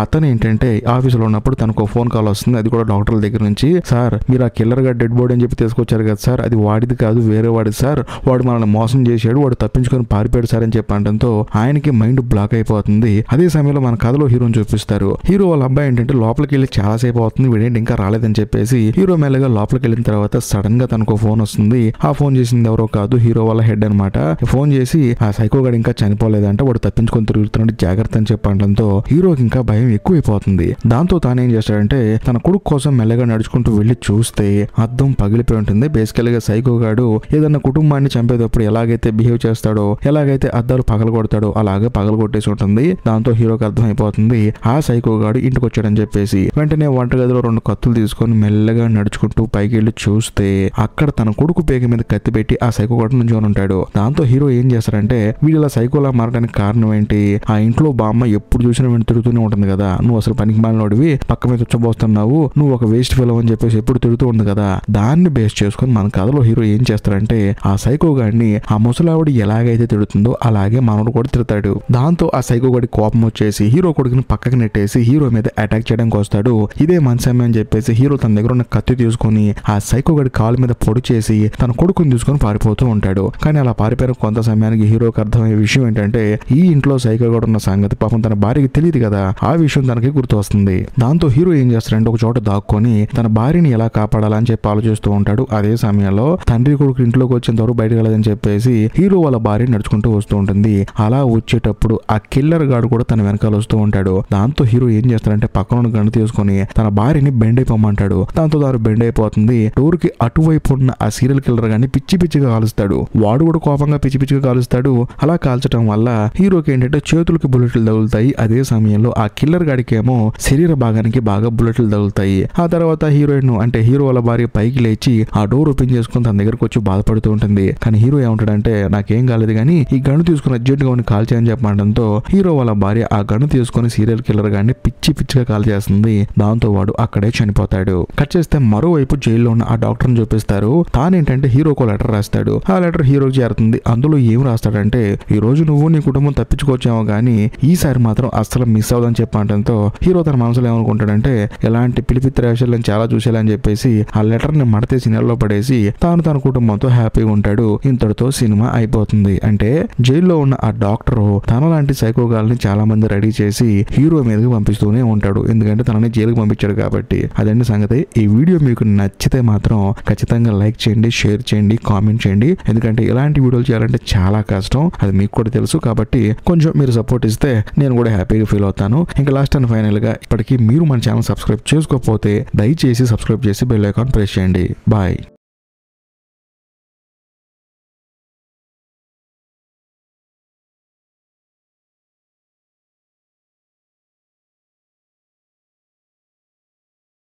అతను ఏంటంటే ఆఫీసులో ఉన్నప్పుడు తనకు ఫోన్ కాల్ వస్తుంది. అది కూడా డాక్టర్ల దగ్గర నుంచి, సార్ మీరు ఆ కిల్లర్ గా డెడ్ బాడీ అని చెప్పి తీసుకొచ్చారు కదా సార్, అది వాడిది కాదు వేరే వాడిది సార్, వాడు మనల్ని మోసం చేశాడు, వాడు తప్పించుకొని పారిపోయాడు సార్ అని చెప్పడంతో ఆయనకి మైండ్ బ్లాక్ అయిపోతుంది. అదే సమయంలో మన కథలో హీరోని చూపిస్తారు. హీరో వాళ్ళ అబ్బాయి ఏంటంటే లోపలికి వెళ్ళి చాలా సేపు అవుతుంది, వీడేంటి ఇంకా రాలేదని చెప్పేసి హీరో మెల్లగా లోపలికి వెళ్ళిన తర్వాత సడన్ గా తనకు ఫోన్ వస్తుంది. ఆ ఫోన్ చేసింది ఎవరో కాదు, హీరో వాళ్ళ హెడ్ అనమాట. ఫోన్ చేసి ఆ సైకో గాడు ఇంకా చనిపోలేదంటే వాడు తప్పించుకొని తిరుగుతున్నాడు, జాగ్రత్త అని చెప్పడంతో హీరోకి ఇంకా భయం ఎక్కువైపోతుంది. దాంతో తాను ఏం చేస్తాడంటే తన కొడుకు కోసం మెల్లగా నడుచుకుంటూ వెళ్లి చూస్తే అద్దం పగిలిపోయి ఉంటుంది. బేసికల్ గా సైకో గాడు ఏదన్నా కుటుంబాన్ని చంపేటప్పుడు ఎలాగైతే బిహేవ్ చేస్తాడో, ఎలాగైతే అద్దాలు పగలగొడతాడో అలాగే పగలగొట్టేసి ఉంటుంది. దాంతో హీరోకి అర్థం అయిపోతుంది ఆ సైకో గాడు ఇంటికి వచ్చాడని చెప్పేసి. వెంటనే వంటగదిలో 2 కత్తులు తీసుకొని మెల్లగా నడుచుకుంటూ పైకి వెళ్ళి చూస్తే అక్కడ తన కొడుకు పేగ మీద కత్తి పెట్టి ఆ సైకో గాడు నుంచొని ఉంటాడు. దాంతో హీరో ఏం చేస్తారంటే వీడిలా సైకోలా మారడానికి కారణం ఏంటి, ఆ ఇంట్లో బామ్మ ఎప్పుడు చూసినా వెంట తిరుగుతూనే ఉంటుంది కదా, నువ్వు అసలు పనికి మాలినోడివి, పక్క మీద వచ్చబోస్తున్నావు, నువ్వు ఒక వేస్ట్ ఫెలో అని చెప్పేసి ఎప్పుడు తిరుగుతూ ఉంది కదా. దాన్ని బేస్ చేసుకొని మన కథలో హీరో ఏం చేస్తారంటే ఆ సైకో గాడిని ఆ ముసలావిడి ఎలాగైతే తిడుతుందో అలాగే మనోడు కూడా తిడతాడు. దాంతో ఆ సైకో గాడి కోపం వచ్చేసి హీరో కొడుకుని పక్కకి నెట్టేసి హీరో మీద అటాక్ చేయడానికి వస్తాడు. ఇదే మనసమ్మ అని చెప్పేసి హీరో తన దగ్గర ఉన్న కత్తి తీసుకొని ఆ సైకో గాడి కాలు మీద పొడి చేసి తన కొడుకుని తీసుకొని పారిపోతూ ఉంటాడు. కానీ అలా పారిపోయిన కొంత సమయానికి హీరోకి అర్థమయ్యే విషయం ఏంటంటే ఈ ఇంట్లో సైకో గాడు ఉన్న సంగతి పాపం తన భార్యకి తెలియదు కదా, ఆ విషయం తనకి గుర్తు వస్తుంది. దాంతో హీరో ఏం చేస్తాడంటే ఒక చోట దాక్కొని తన భార్యని ఎలా కాపాడాలని చెప్పి ఆలోచిస్తూ ఉంటాడు. అదే సమయంలో తండ్రి కొడుకు ఇంట్లోకి వచ్చేంత వరకు బయటకు వెళ్ళదని చెప్పేసి హీరో వాళ్ళ భార్య నడుచుకుంటూ వస్తూ ఉంటుంది. అలా వచ్చేటప్పుడు ఆ కిల్లర్ గాడు కూడా తన వెనకాల వస్తూ ఉంటాడు. దాంతో హీరో ఏం చేస్తాడంటే పక్కన గన్ను తీసుకొని తన భార్యని బెండ్ అయిపోమంటాడు. దాంతో దారు బెండ్ అయిపోతుంది. డోర్ కి అటువైపు ఉన్న ఆ సీరియల్ కిల్లర్ గాని పిచ్చి పిచ్చిగా కాలుస్తాడు. వాడు కూడా కోపంగా పిచ్చి పిచ్చిగా కాలుస్తాడు. అలా కాల్చడం వల్ల హీరోకి ఏంటంటే చేతులకి బుల్లెట్లు తగులుతాయి. అదే సమయంలో ఆ కిల్లర్ గాడికేమో శరీర భాగానికి బాగా బుల్లెట్లు తగులుతాయి. ఆ తర్వాత హీరోయిన్ అంటే హీరో వాళ్ళ భార్య పైకి లేచి ఆ డోర్ ఓపెన్ చేసుకుని తన దగ్గరకు వచ్చి బాధపడుతూ ఉంటుంది. కానీ హీరో ఏమంటాడంటే నాకేం కాలేదు కానీ ఈ గన్ను తీసుకుని అర్జెంట్ గా కాల్చేయని చెప్పడంతో హీరో వాళ్ళ భార్య ఆ గన్ను తీసుకుని సీరియల్ కిల్లర్ గాని పిచ్చి పిచ్చిగా కాల్ చేస్తుంది. దాంతో వాడు అక్కడే చనిపోతాడు. కట్ చేస్తే మరోవైపు జైల్లో ఉన్న ఆ డాక్టర్ ని చూపిస్తారు. తానేంటంటే హీరోకు లెటర్ రాస్తాడు. ఆ లెటర్ హీరోకి చేరుతుంది. అందులో ఏం రాస్తాడంటే ఈ రోజు నువ్వు నీ కుటుంబం తప్పించుకొచ్చావు కానీ ఈసారి మాత్రం అస్సలు మిస్ అవుదని చెప్పడంతో హీరో తన మనసులో ఏమనుకుంటాడంటే ఎలాంటి పిలిపిత్ర వేషాలను చాలా చూసేయాలని చెప్పేసి ఆ లెటర్ ని మడతేసి నెలలో పడేసి తాను తన కుటుంబంతో హ్యాపీగా ఉంటాడు. ఇంతటితో సినిమా అయిపోతుంది. అంటే జైల్లో ఉన్న ఆ డాక్టర్ తనలాంటి సైకోగాల్ని చాలా మంది రెడీ చేసి హీరో మీదకి పంపిస్తూనే ఉంటాడు. ఎందుకంటే తనని జైలుకి పంపించాడు కాబట్టి. అదండి సంగతి. ఈ వీడియో మీకు నచ్చితే మాత్రం ఖచ్చితంగా లైక్ చేయండి, షేర్ చేయండి, కామెంట్ చేయండి. ఎందుకంటే ఇలాంటి వీడియోలు చేయాలంటే చాలా కష్టం, అది మీకు కూడా తెలుసు. కాబట్టి కొంచెం మీరు సపోర్ట్ ఇస్తే నేను కూడా హ్యాపీగా ఫీల్ అవుతాను. ఇంకా లాస్ట్ అండ్ ఫైనల్ గా ఇప్పటికీ మీరు మన ఛానల్ సబ్స్క్రైబ్ చేసుకోకపోతే దయచేసి సబ్స్క్రైబ్ చేసి బెల్ ఐకాన్ ప్రెస్ చేయండి. బాయ్.